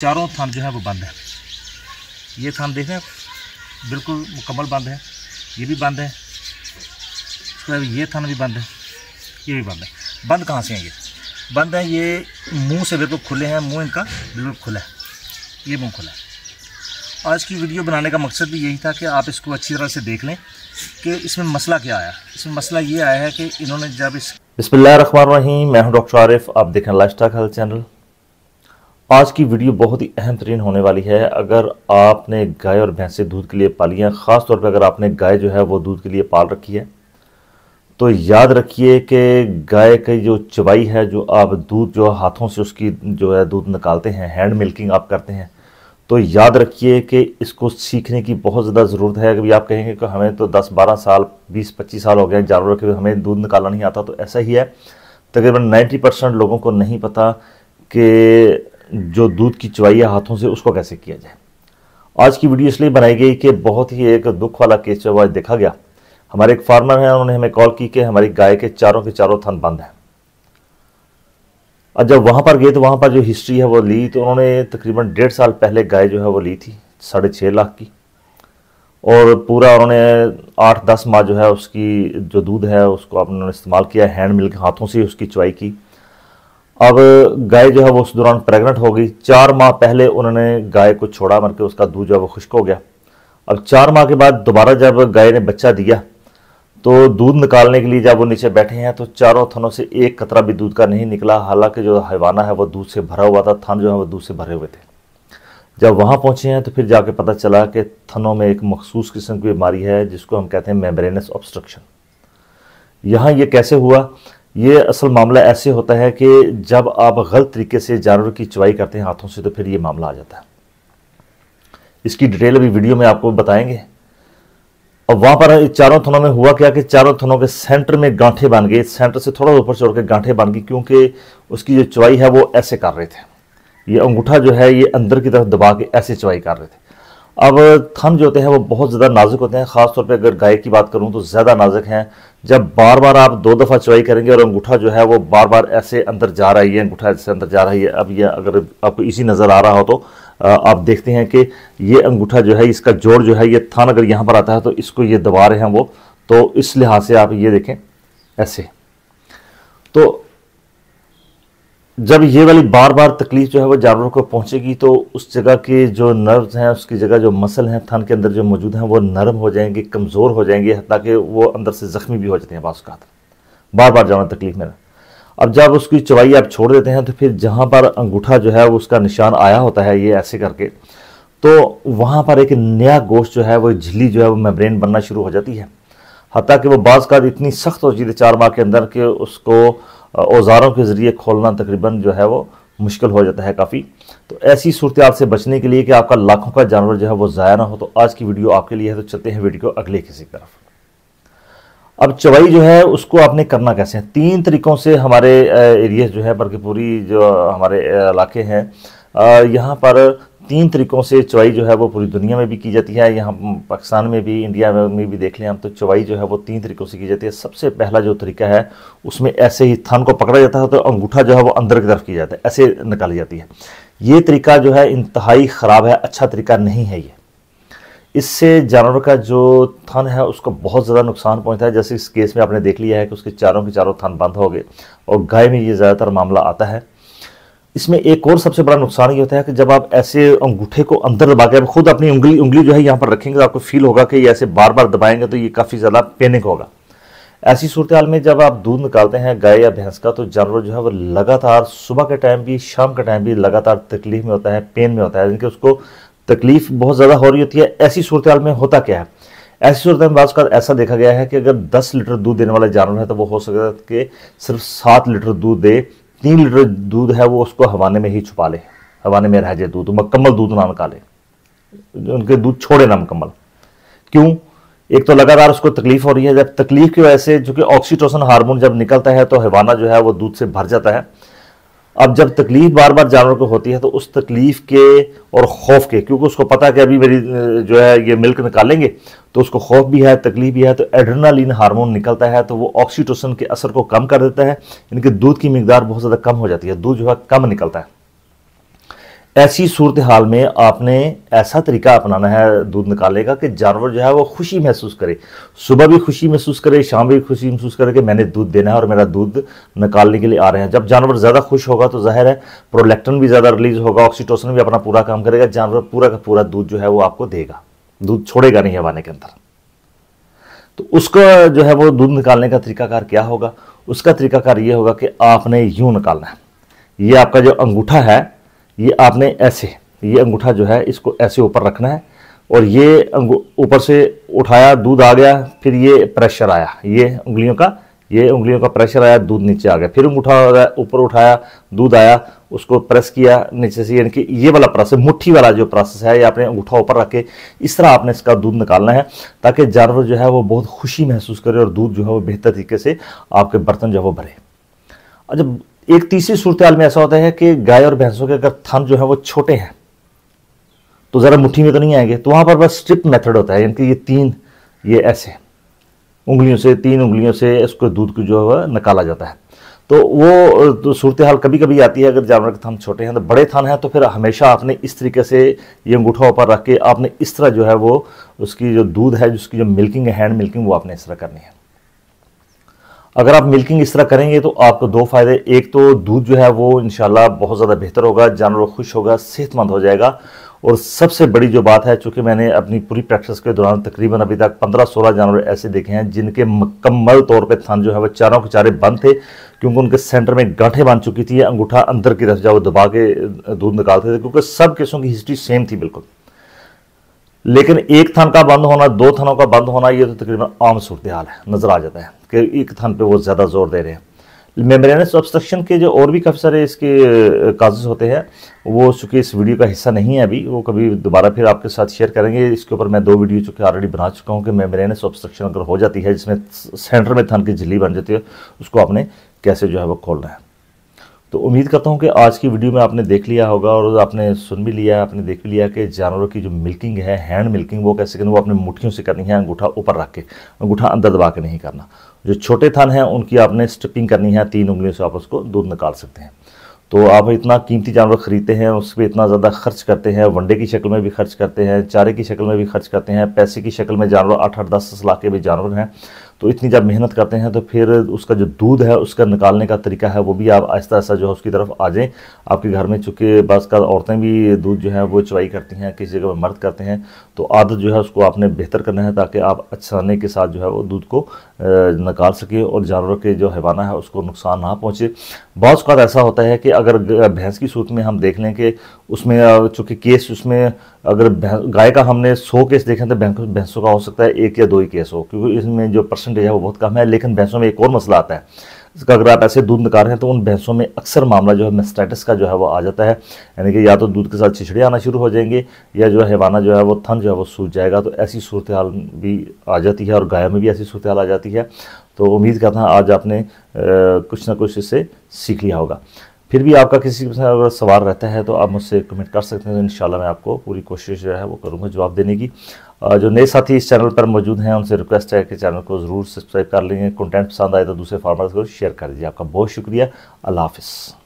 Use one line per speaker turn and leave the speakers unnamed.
चारों थन जो है वो बंद है। ये थन देख रहे हैं बिल्कुल मुकम्मल बंद है, ये भी बंद है, ये थन भी बंद है, ये भी बंद है। बंद कहाँ से हैं? ये बंद है, ये मुंह से बिल्कुल खुले हैं, मुंह इनका बिल्कुल खुला है, ये मुंह खुला है। आज की वीडियो बनाने का मकसद भी यही था कि आप इसको अच्छी तरह से देख लें कि इसमें मसला क्या आया। इसमें मसला ये आया है कि इन्होंने जब इस
बिस्मिल्लाहिर्रहमानिर्रहीम, मैं हूं डॉक्टर आरिफ, आप देखें लाइफस्टाइल हेल्थ चैनल। आज की वीडियो बहुत ही अहम तरीन होने वाली है। अगर आपने गाय और भैंसे दूध के लिए पाली हैं, ख़ास तौर पे अगर आपने गाय जो है वो दूध के लिए पाल रखी है, तो याद रखिए कि गाय की जो चवाई है, जो आप दूध जो हाथों से उसकी जो है दूध निकालते हैं, हैंड मिल्किंग आप करते हैं, तो याद रखिए कि इसको सीखने की बहुत ज़्यादा ज़रूरत है। कभी आप कहेंगे कि हमें तो 10-12 साल 20-25 साल हो गए जानवरों के, हमें दूध निकालना नहीं आता, तो ऐसा ही है। तकरीबन 90% लोगों को नहीं पता कि जो दूध की चवाई है हाथों से, उसको कैसे किया जाए। आज की वीडियो इसलिए बनाई गई कि बहुत ही एक दुख वाला केस जो आज देखा गया। हमारे एक फार्मर हैं, उन्होंने हमें कॉल की कि हमारी गाय के चारों थन बंद हैं। और जब वहाँ पर गए तो वहाँ पर जो हिस्ट्री है वो ली, तो उन्होंने तकरीबन 1.5 साल पहले गाय जो है वो ली थी 6.5 लाख की, और पूरा उन्होंने 8-10 माह जो है उसकी जो दूध है उसको उन्होंने इस्तेमाल किया, हैंड मिल्क हाथों से उसकी चवाई की। अब गाय जो है वो उस दौरान प्रेग्नेंट हो गई। 4 माह पहले उन्होंने गाय को छोड़ा, मर के उसका दूध जो है वो खुश्क हो गया। अब 4 माह के बाद दोबारा जब गाय ने बच्चा दिया, तो दूध निकालने के लिए जब वो नीचे बैठे हैं तो चारों थनों से एक कतरा भी दूध का नहीं निकला। हालांकि जो हैवाना है वो दूध से भरा हुआ था, थन जो है वो दूध से भरे हुए थे। जब वहाँ पहुँचे हैं तो फिर जाके पता चला कि थनों में एक मखसूस किस्म की बीमारी है जिसको हम कहते हैं मेम्ब्रेनस ऑब्स्ट्रक्शन। यहाँ ये कैसे हुआ? ये असल मामला ऐसे होता है कि जब आप गलत तरीके से जानवर की चवाई करते हैं हाथों से, तो फिर ये मामला आ जाता है। इसकी डिटेल अभी वीडियो में आपको बताएंगे। अब वहाँ पर चारों थनों में हुआ क्या कि चारों थनों के सेंटर में गांठें बन गई, सेंटर से थोड़ा ऊपर चढ़ के गांठें बन गई, क्योंकि उसकी जो चवाई है वो ऐसे कर रहे थे। ये अंगूठा जो है ये अंदर की तरफ दबा के ऐसे चवाई कर रहे थे। अब थन जो होते हैं वो बहुत ज़्यादा नाजुक होते हैं, ख़ासतौर पे अगर गाय की बात करूं तो ज़्यादा नाजुक हैं। जब बार बार आप 2 दफ़ा चवाई करेंगे और अंगूठा जो है वो बार बार ऐसे अंदर जा रहा है, अंगूठा ऐसे अंदर जा रहा है। अब ये अगर आपको इसी नज़र आ रहा हो तो आप देखते हैं कि ये अंगूठा जो है, इसका जोड़ जो है, ये थन अगर यहाँ पर आता है तो इसको ये दबा रहे हैं वो, तो इस लिहाज से आप ये देखें ऐसे। तो जब ये वाली बार बार तकलीफ जो है वो जानवरों को पहुंचेगी तो उस जगह के जो नर्व्स हैं, उसकी जगह जो मसल हैं थन के अंदर जो मौजूद हैं, वो नरम हो जाएंगे, कमज़ोर हो जाएंगे, ताकि वो अंदर से ज़ख्मी भी हो जाते हैं बाज़ औक़ात, बार बार जानवर तकलीफ में। अब जब उसकी चवाई आप छोड़ देते हैं तो फिर जहाँ पर अंगूठा जो है उसका निशान आया होता है ये ऐसे करके, तो वहाँ पर एक नया गोश्त जो है वो झिल्ली जो है वो मेम्ब्रेन बनना शुरू हो जाती है। हत्ता कि वो बाज़ औक़ात इतनी सख्त हो जाती है 4 माह के अंदर कि उसको औज़ारों के ज़रिए खोलना तकरीबन जो है वो मुश्किल हो जाता है काफ़ी। तो ऐसी सूरत हाल से बचने के लिए कि आपका लाखों का जानवर जो है वो ज़ाया ना हो, तो आज की वीडियो आपके लिए है। तो चलते हैं वीडियो को अगले किसी तरफ। अब चवाई जो है उसको आपने करना कैसे है? 3 तरीक़ों से हमारे एरिया जो है, बल्कि पूरी जो हमारे इलाके हैं, यहाँ पर 3 तरीक़ों से चवाई जो है वो पूरी दुनिया में भी की जाती है। यहाँ पाकिस्तान में भी, इंडिया में भी देख लें हम, तो चवाई जो है वो 3 तरीक़ों से की जाती है। सबसे पहला जो तरीका है उसमें ऐसे ही थन को पकड़ा जाता है, तो अंगूठा जो है वो अंदर की तरफ किया जाता है, ऐसे निकाली जाती है। ये तरीका जो है इंतहाई ख़राब है, अच्छा तरीका नहीं है ये। इससे जानवर का जो थन है उसको बहुत ज़्यादा नुकसान पहुँचता है। जैसे इस केस में आपने देख लिया है कि उसके चारों के चारों थन बंद हो गए, और गाय में ये ज़्यादातर मामला आता है। इसमें एक और सबसे बड़ा नुकसान ये होता है कि जब आप ऐसे अंगूठे को अंदर दबा के, आप खुद अपनी उंगली जो है यहाँ पर रखेंगे तो आपको फील होगा कि ये ऐसे बार बार दबाएंगे तो ये काफ़ी ज़्यादा पेनिक होगा। ऐसी सूरत हाल में जब आप दूध निकालते हैं गाय या भैंस का, तो जानवर जो है वो लगातार सुबह के टाइम भी, शाम के टाइम भी लगातार तकलीफ में होता है, पेन में होता है, यानी कि उसको तकलीफ बहुत ज़्यादा हो रही होती है। ऐसी सूरत हाल में होता क्या है? ऐसी सूरत में बाज़ औक़ात ऐसा देखा गया है कि अगर 10 लीटर दूध देने वाला जानवर है तो वो हो सकता है कि सिर्फ 7 लीटर दूध दे, 3 लीटर दूध है वो उसको हवाने में ही छुपा ले, हवाने में रह जाए दूध, मुकम्मल दूध ना निकाले, उनके दूध छोड़े ना मुकम्मल। क्यों? एक तो लगातार उसको तकलीफ हो रही है। जब तकलीफ की वजह से, चूँकि ऑक्सीटोसिन हार्मोन जब निकलता है तो हैवाना जो है वो दूध से भर जाता है। अब जब तकलीफ बार बार जानवर को होती है तो उस तकलीफ के और खौफ के, क्योंकि उसको पता है कि अभी मेरी जो है ये मिल्क निकालेंगे, तो उसको खौफ भी है, तकलीफ भी है, तो एड्रेनालिन हार्मोन निकलता है, तो वो ऑक्सीटोसिन के असर को कम कर देता है। इनके दूध की मिकदार बहुत ज़्यादा कम हो जाती है, दूध जो है कम निकलता है। ऐसी सूरत हाल में आपने ऐसा तरीका अपनाना है दूध निकालने का कि जानवर जो है वो खुशी महसूस करे, सुबह भी खुशी महसूस करे, शाम भी खुशी महसूस करे कि मैंने दूध देना है और मेरा दूध निकालने के लिए आ रहे हैं। जब जानवर ज़्यादा खुश होगा तो जाहिर है प्रोलैक्टिन भी ज़्यादा रिलीज होगा, ऑक्सीटोसिन भी अपना पूरा काम करेगा, जानवर पूरा का पूरा दूध जो है वो आपको देगा, दूध छोड़ेगा नहीं हवाने के अंदर। तो उसका जो है वो दूध निकालने का तरीकाकार क्या होगा? उसका तरीकाकार ये होगा कि आपने यूँ निकालना है। ये आपका जो अंगूठा है ये आपने ऐसे, ये अंगूठा जो है इसको ऐसे ऊपर रखना है और ये ऊपर से उठाया, दूध आ गया, फिर ये प्रेशर आया, ये उंगलियों का प्रेशर आया, दूध नीचे आ गया, फिर अंगूठा ऊपर उठाया, दूध आया, उसको प्रेस किया नीचे से, यानी कि ये वाला प्रोसेस, मुट्ठी वाला जो प्रोसेस है, ये आपने अंगूठा ऊपर रख के इस तरह आपने इसका दूध निकालना है ताकि जानवर जो है वो बहुत खुशी महसूस करे और दूध जो है वो बेहतर तरीके से आपके बर्तन जो है वो भरे। और जब एक तीसरी सूरत हाल में ऐसा होता है कि गाय और भैंसों के अगर थन जो है वो छोटे हैं तो ज़रा मुट्ठी में तो नहीं आएंगे, तो वहाँ पर बस स्ट्रिप मेथड होता है, यानी कि ये ऐसे तीन उंगलियों से इसको दूध को जो है निकाला जाता है। तो वो तो सूरत हाल कभी कभी आती है अगर जानवर के थन छोटे हैं। तो बड़े थन हैं तो फिर हमेशा आपने इस तरीके से ये अंगूठा ऊपर रख के आपने इस तरह जो है वो उसकी जो दूध है, जिसकी जो मिल्किंग है, हैंड मिल्किंग, वो आपने इस तरह करनी है। अगर आप मिल्किंग इस तरह करेंगे तो आपको दो फायदे, एक तो दूध जो है वो इंशाल्लाह बहुत ज़्यादा बेहतर होगा, जानवर खुश होगा, सेहतमंद हो जाएगा। और सबसे बड़ी जो बात है, चूँकि मैंने अपनी पूरी प्रैक्टिस के दौरान तकरीबन अभी तक 15-16 जानवर ऐसे देखे हैं जिनके मुकम्मल तौर पे थन जो है वो चारों के चारे बंद थे, क्योंकि उनके सेंटर में गांठें बन चुकी थी, अंगूठा अंदर की तरफ जाओ दबा के दूध निकालते थे, क्योंकि सब केसों की हिस्ट्री सेम थी बिल्कुल। लेकिन एक थन का बंद होना, दो थनों का बंद होना, ये तो तकरीबन आम सूरत हाल है, नजर आ जाता है कि एक थन पे वो ज़्यादा जोर दे रहे हैं। मेम्ब्रेनस ऑब्स्ट्रक्शन के जो और भी काफ़ी सारे इसके काजेज होते हैं, वो चूँकि इस वीडियो का हिस्सा नहीं है अभी, वो कभी दोबारा फिर आपके साथ शेयर करेंगे। इसके ऊपर मैं 2 वीडियो चूँकि ऑलरेडी बना चुका हूँ कि मेम्ब्रेनस ऑब्स्ट्रक्शन अगर हो जाती है, जिसमें सेंटर में थन की झिल्ली बन जाती है, उसको आपने कैसे जो है वो खोलना है। तो उम्मीद करता हूँ कि आज की वीडियो में आपने देख लिया होगा और आपने सुन भी लिया, आपने देख भी लिया कि जानवरों की जो मिल्किंग है, हैंड मिल्किंग, वो कैसे करनी, वो अपने मुट्ठियों से करनी है, अंगूठा ऊपर रख के, अंगूठा अंदर दबा के नहीं करना। जो छोटे थन हैं उनकी आपने स्ट्रिपिंग करनी है, 3 उंगलियों से आप उसको दूध निकाल सकते हैं। तो आप इतना कीमती जानवर खरीदते हैं, उस पर इतना ज़्यादा खर्च करते हैं, वनडे की शक्ल में भी खर्च करते हैं, चारे की शक्ल में भी खर्च करते हैं, पैसे की शक्ल में जानवर 8-8, 10-10 लाख के भी जानवर हैं। तो इतनी जब मेहनत करते हैं तो फिर उसका जो दूध है उसका निकालने का तरीका है वो भी आप आहिस्ता आहिस्ता जो है उसकी तरफ आ जाएँ। आपके घर में चूँकि बस का औरतें भी दूध जो है वो चवाई करती हैं, किसी जगह में मर्द करते हैं, तो आदत जो है उसको आपने बेहतर करना है ताकि आप आसानी के साथ जो है वो दूध को निकाल सके और जानवरों के जो हैवाना है उसको नुकसान ना पहुँचे। बहुत बार ऐसा होता है कि अगर भैंस की सूरत में हम देख लें कि उसमें चूँकि केस, उसमें अगर गाय का हमने 100 केस देखें तो भैंसों का हो सकता है 1 या 2 ही केस हो, क्योंकि इसमें जो परसेंटेज है वो बहुत कम है। लेकिन भैंसों में एक और मसला आता है, इसका अगर आप ऐसे दूध निकाल रहे हैं तो उन भैंसों में अक्सर मामला जो है मेस्टाइटिस का जो है वो आ जाता है, यानी कि या तो दूध के साथ छिछड़े आना शुरू हो जाएंगे या जो हैवाना जो है वो थन जो है वो सूज जाएगा। तो ऐसी सूरत हाल भी आ जाती है और गाय में भी ऐसी सूरत हाल आ जाती है। तो उम्मीद करता हूँ आज आपने कुछ ना कुछ इससे सीख लिया होगा। फिर भी आपका किसी से अगर सवाल रहता है तो आप मुझसे कमेंट कर सकते हैं, तो इंशाल्लाह मैं आपको पूरी कोशिश जो है वो करूँगा जवाब देने की। जो नए साथी इस चैनल पर मौजूद हैं उनसे रिक्वेस्ट है कि चैनल को ज़रूर सब्सक्राइब कर लेंगे। कंटेंट पसंद आए तो दूसरे फार्मर्स को शेयर कर दीजिए। आपका बहुत शुक्रिया। अल्लाह हाफ़िज़।